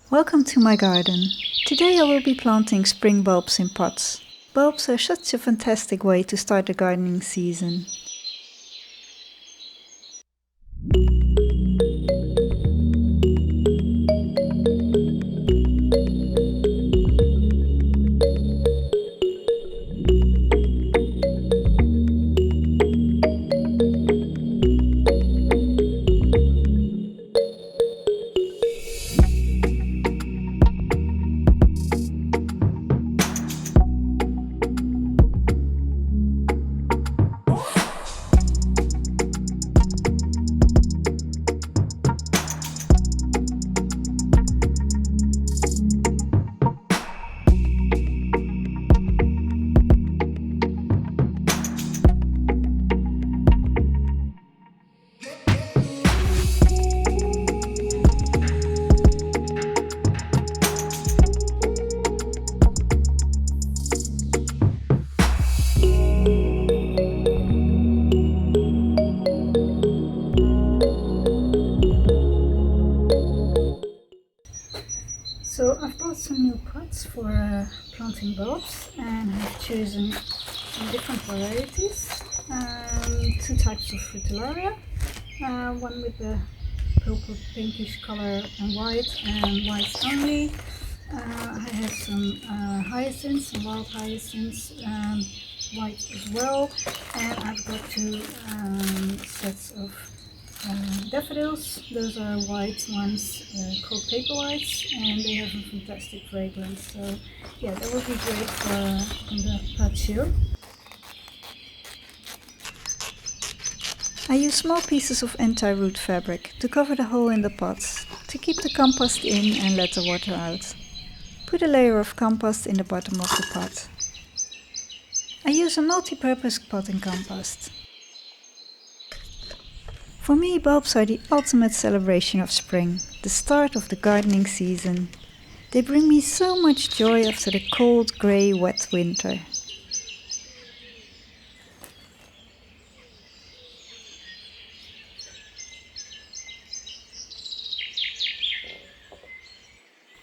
Welcome to my garden. Today I will be planting spring bulbs in pots. Bulbs are such a fantastic way to start the gardening season. So I've bought some new pots for planting bulbs, and I've chosen some different varieties. Two types of fritillaria, one with the purple pinkish color and white only. I have some hyacinths, some wild hyacinths, white as well, and I've got two sets of daffodils. Those are white ones called paperwhites, and they have a fantastic fragrance. So yeah, that would be great for in the patio. I use small pieces of anti-root fabric to cover the hole in the pots, to keep the compost in and let the water out. Put a layer of compost in the bottom of the pot. I use a multi-purpose potting compost. For me, bulbs are the ultimate celebration of spring, the start of the gardening season. They bring me so much joy after the cold, grey, wet winter.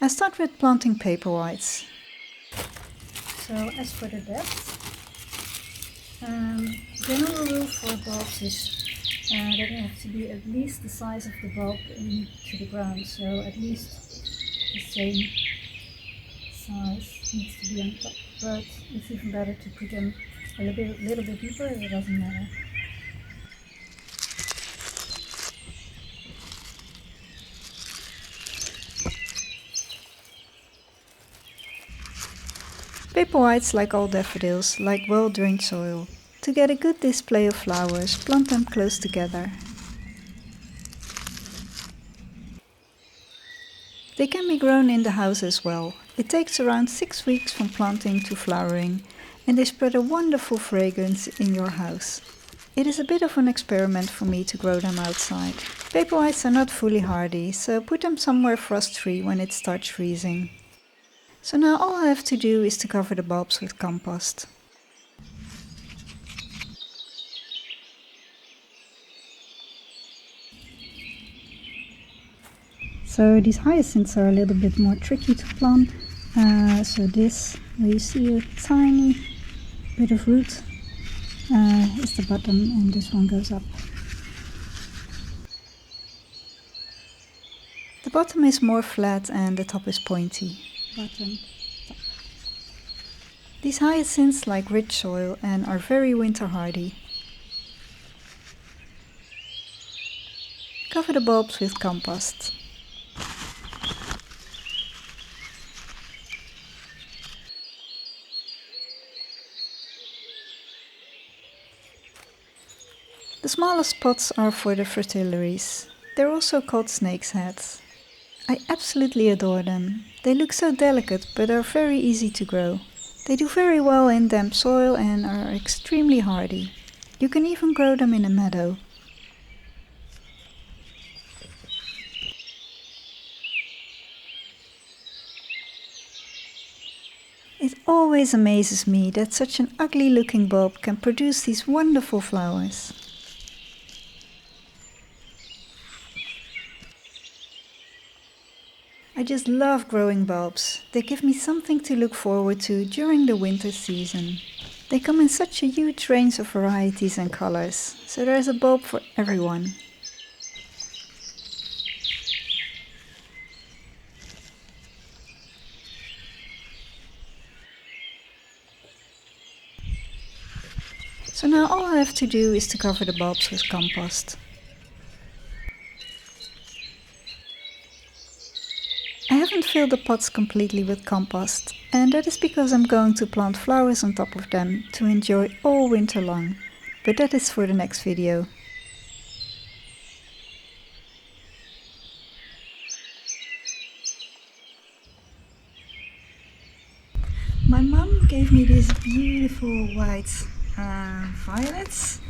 I start with planting paperwhites. So as for the depth, general rule for bulbs is that they have to be at least the size of the bulb into the ground, so at least the same size needs to be on top, but it's even better to put them a little bit deeper, it doesn't matter. Paperwhites, like all daffodils, like well-drained soil. To get a good display of flowers, plant them close together. They can be grown in the house as well. It takes around 6 weeks from planting to flowering, and they spread a wonderful fragrance in your house. It is a bit of an experiment for me to grow them outside. Paperwhites are not fully hardy, so put them somewhere frost-free when it starts freezing. So now all I have to do is to cover the bulbs with compost. So these hyacinths are a little bit more tricky to plant. So this, where you see a tiny bit of root, is the bottom, and this one goes up. The bottom is more flat and the top is pointy. Bottom, top. These hyacinths like rich soil and are very winter hardy. Cover the bulbs with compost. The smallest pots are for the fritillaries. They're also called snake's heads. I absolutely adore them. They look so delicate but are very easy to grow. They do very well in damp soil and are extremely hardy. You can even grow them in a meadow. It always amazes me that such an ugly looking bulb can produce these wonderful flowers. I just love growing bulbs. They give me something to look forward to during the winter season. They come in such a huge range of varieties and colors, so there is a bulb for everyone. So now all I have to do is to cover the bulbs with compost. I haven't filled the pots completely with compost, and that is because I'm going to plant flowers on top of them to enjoy all winter long. But that is for the next video. My mum gave me these beautiful white violets,